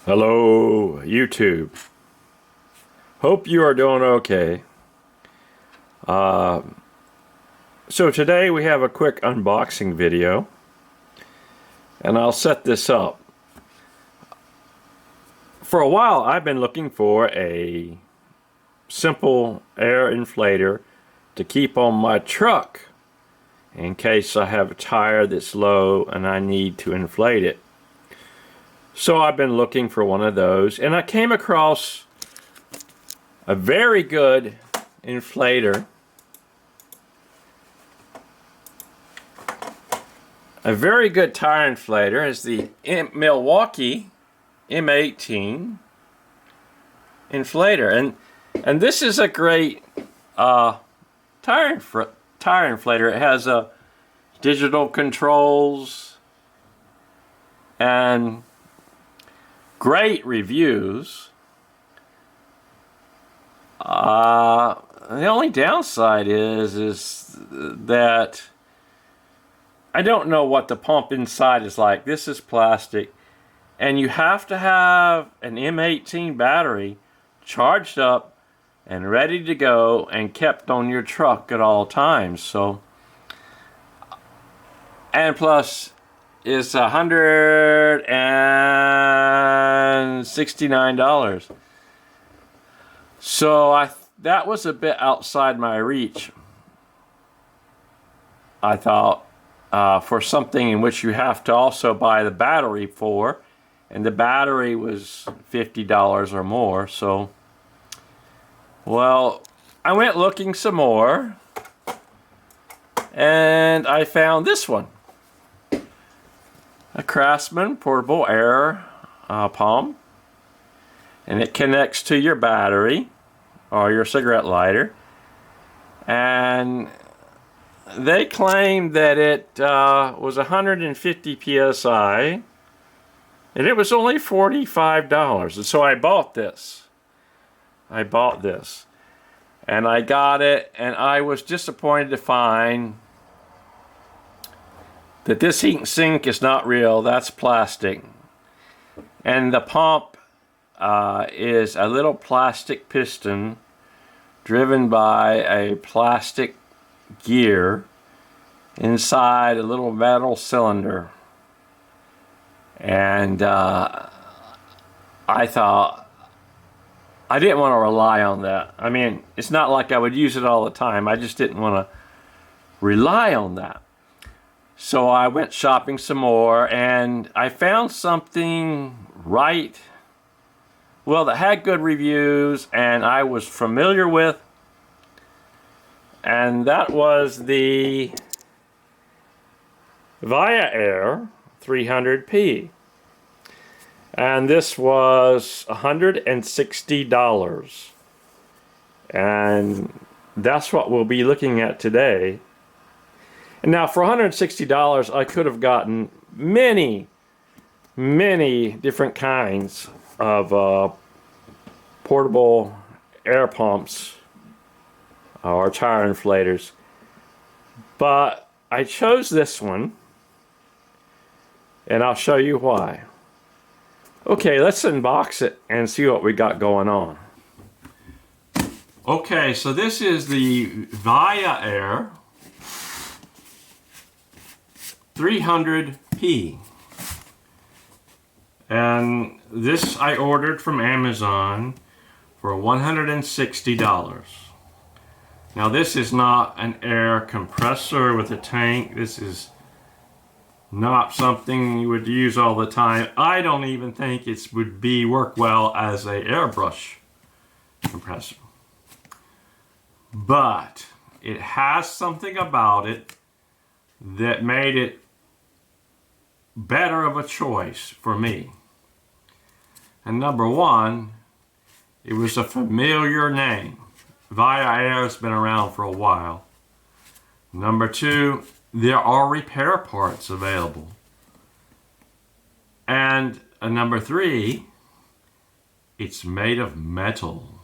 Hello, YouTube. Hope you are doing okay. So today we have a quick unboxing video, and I'll set this up. For a while, I've been looking for a simple air inflator to keep on my truck in case I have a tire that's low and I need to inflate it. So I've been looking for one of those, and I came across a very good inflator. A very good tire inflator is the Milwaukee M18 inflator, and this is a great tire inflator. It has digital controls and great reviews. The only downside is that I don't know what the pump inside is like. This is plastic, and you have to have an M18 battery charged up and ready to go and kept on your truck at all times. So, and plus it's $169. So that was a bit outside my reach, I thought, for something in which you have to also buy the battery for, and the battery was $50 or more. So, well, I went looking some more, and I found this one. A Craftsman portable air pump, and it connects to your battery or your cigarette lighter, and they claim that it was 150 psi, and it was only $45. And so I bought this. And I got it, and I was disappointed to find that this heat and sink is not real. That's plastic. And the pump is a little plastic piston driven by a plastic gear inside a little metal cylinder. And I thought, I didn't want to rely on that. I mean, it's not like I would use it all the time. I just didn't want to rely on that. So I went shopping some more, and I found something that had good reviews and I was familiar with, and that was the Viair 300p. And this was $160. And that's what we'll be looking at today. And now for $160, I could have gotten many different kinds of portable air pumps or tire inflators. But I chose this one, and I'll show you why. Okay, let's unbox it and see what we got going on. Okay, so this is the Viair 300p, and this I ordered from Amazon for $160. Now this is not an air compressor with a tank. This is not something you would use all the time. I don't even think it would work well as a airbrush compressor, but it has something about it that made it better of a choice for me. And number one, it was a familiar name. Viair has been around for a while. Number two, there are repair parts available. And number three, it's made of metal.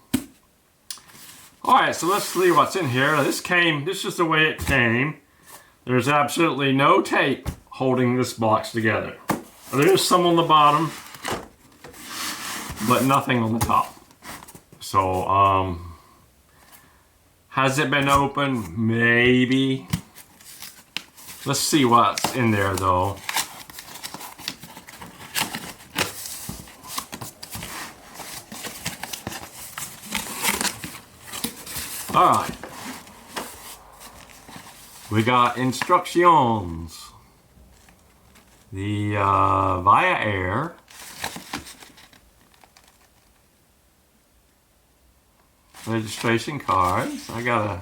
Alright, so let's see what's in here. This is the way it came. There's absolutely no tape holding this box together. There's some on the bottom. but nothing on the top. So, has it been opened? Maybe. Let's see what's in there though. Alright. We got instructions. The Viair. Registration cards. I gotta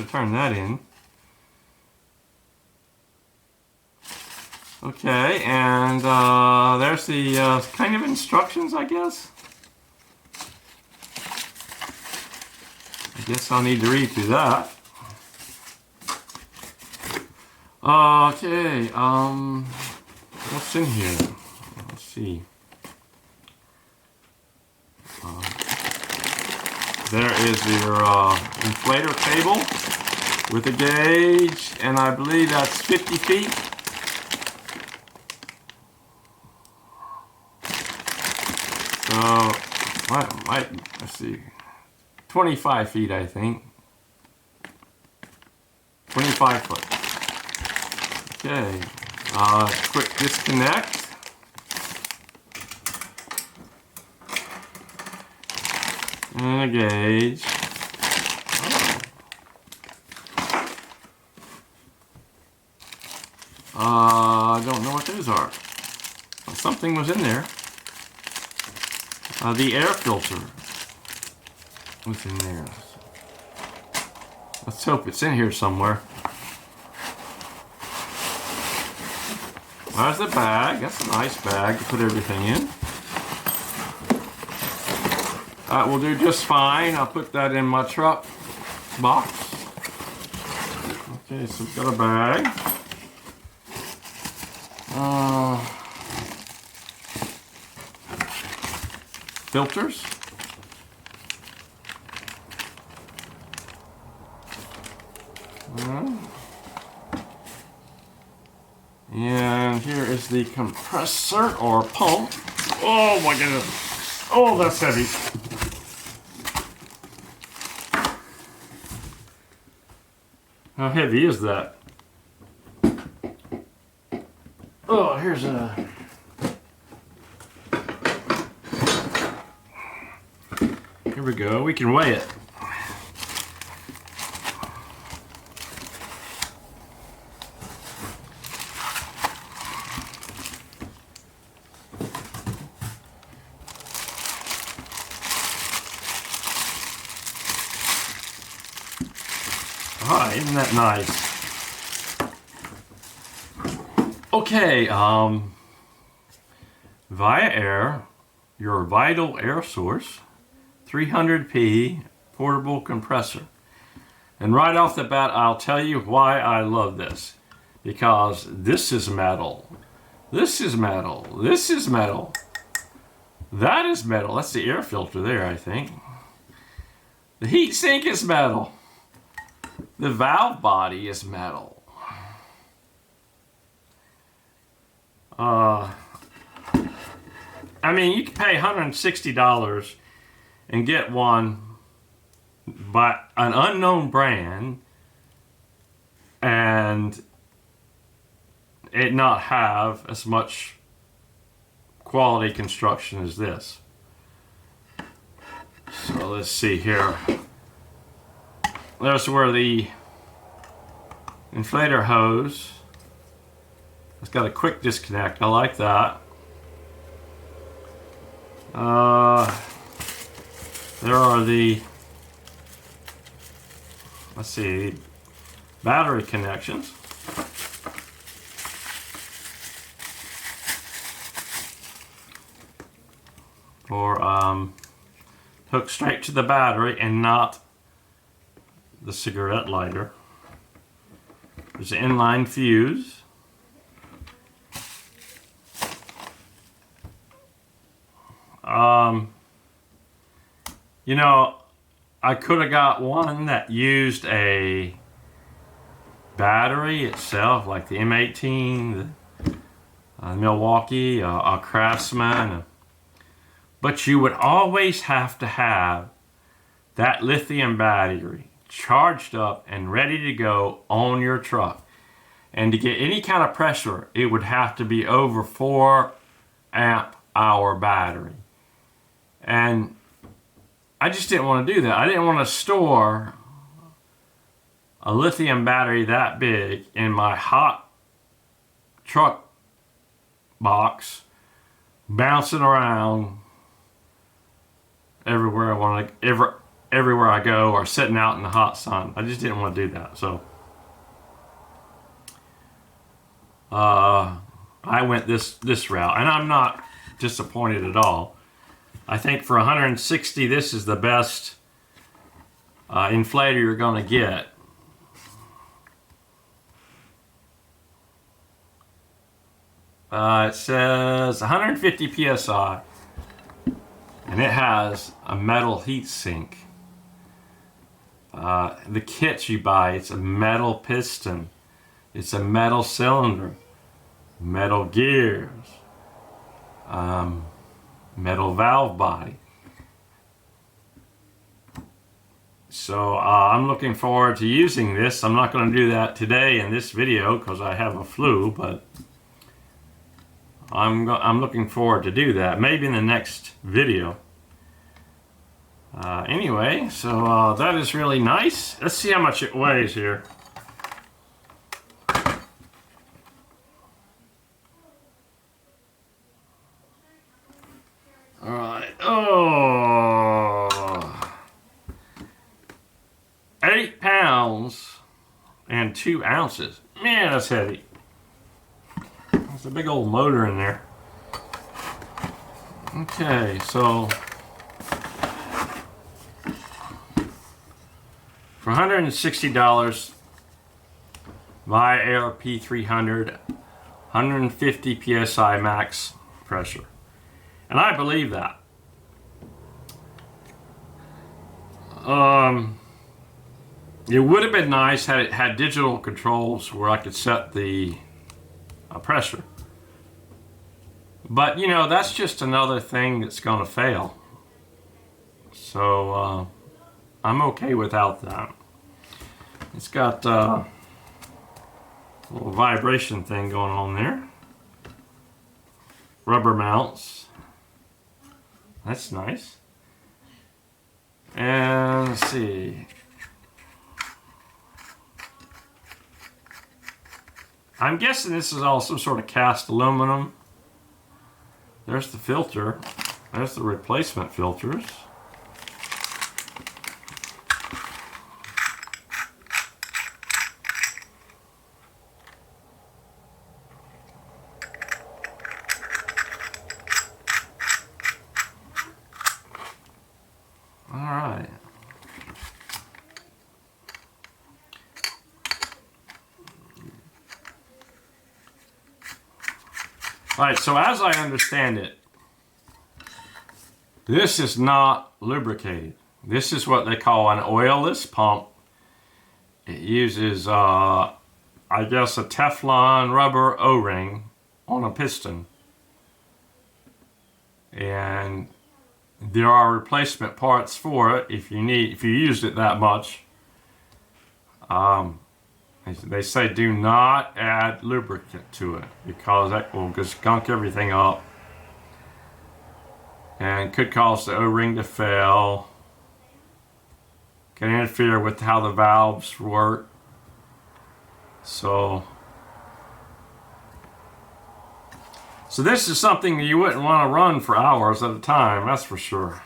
turn that in. Okay, and there's the kind of instructions, I guess. I guess I'll need to read through that. Okay, what's in here? Let's see. There is your inflator cable with a gauge, and I believe that's 50 feet. So, let's see, 25 feet, I think. 25 foot. Okay, quick disconnect. And a gauge. I don't know what those are. Well, something was in there. The air filter was in there. Let's hope it's in here somewhere. There's the bag. That's a nice bag to put everything in. That will do just fine. I'll put that in my truck box. Okay, so we've got a bag. Filters. And here is the compressor or pump. Oh my goodness. Oh, that's heavy. How heavy is that? Oh, here's a... Here we go. We can weigh it. Ah, isn't that nice? Okay, Viair, your vital air source, 300p portable compressor. And right off the bat, I'll tell you why I love this. Because this is metal. This is metal. This is metal. That is metal. That's the air filter there, I think. The heat sink is metal. The valve body is metal. I mean, you can pay $160 and get one by an unknown brand and it not have as much quality construction as this. So let's see here. There's where the inflator hose. It's got a quick disconnect. I like that. There are the, let's see, battery connections. Or hook straight to the battery and not the cigarette lighter. There's an inline fuse. You know, I could have got one that used a battery itself, like the M18, Milwaukee, a Craftsman. But you would always have to have that lithium battery charged up and ready to go on your truck. And to get any kind of pressure, it would have to be over 4 amp hour battery. And I just didn't want to do that. I didn't want to store a lithium battery that big in my hot truck box, bouncing around everywhere everywhere I go, or sitting out in the hot sun. I just didn't want to do that. So I went this route, and I'm not disappointed at all. I think for 160, this is the best inflator you're going to get. It says 150 psi, and it has a metal heat sink. The kit you buy, it's a metal piston, it's a metal cylinder, metal gears, metal valve body. So I'm looking forward to using this. I'm not going to do that today in this video because I have a flu, but I'm looking forward to do that, maybe in the next video. Anyway, so that is really nice. Let's see how much it weighs here. All right. Oh, 8 pounds and 2 ounces. Man, that's heavy. There's a big old motor in there. Okay, so for $160, Viair P300, 150 psi max pressure. And I believe that. It would have been nice had it had digital controls where I could set the pressure. But, you know, that's just another thing that's going to fail. So, I'm okay without that. It's got a little vibration thing going on there. Rubber mounts. That's nice. And let's see. I'm guessing this is all some sort of cast aluminum. There's the filter. There's the replacement filters. All right. All right, so as I understand it, this is not lubricated. This is what they call an oilless pump. It uses, I guess, a Teflon rubber O-ring on a piston. And there are replacement parts for it if you used it that much. They say do not add lubricant to it because that will just gunk everything up and could cause the O-ring to fail, can interfere with how the valves work. So this is something that you wouldn't want to run for hours at a time, that's for sure.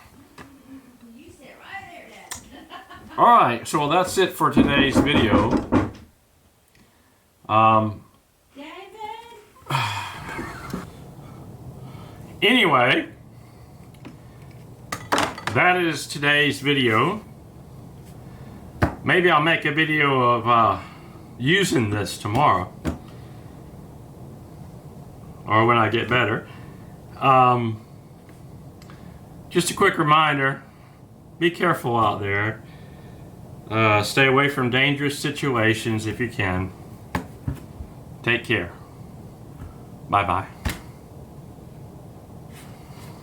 You sit right there, Dad. Alright, so that's it for today's video. Anyway, that is today's video. Maybe I'll make a video of using this tomorrow, or when I get better. Just a quick reminder, be careful out there. Stay away from dangerous situations if you can. Take care. Bye-bye.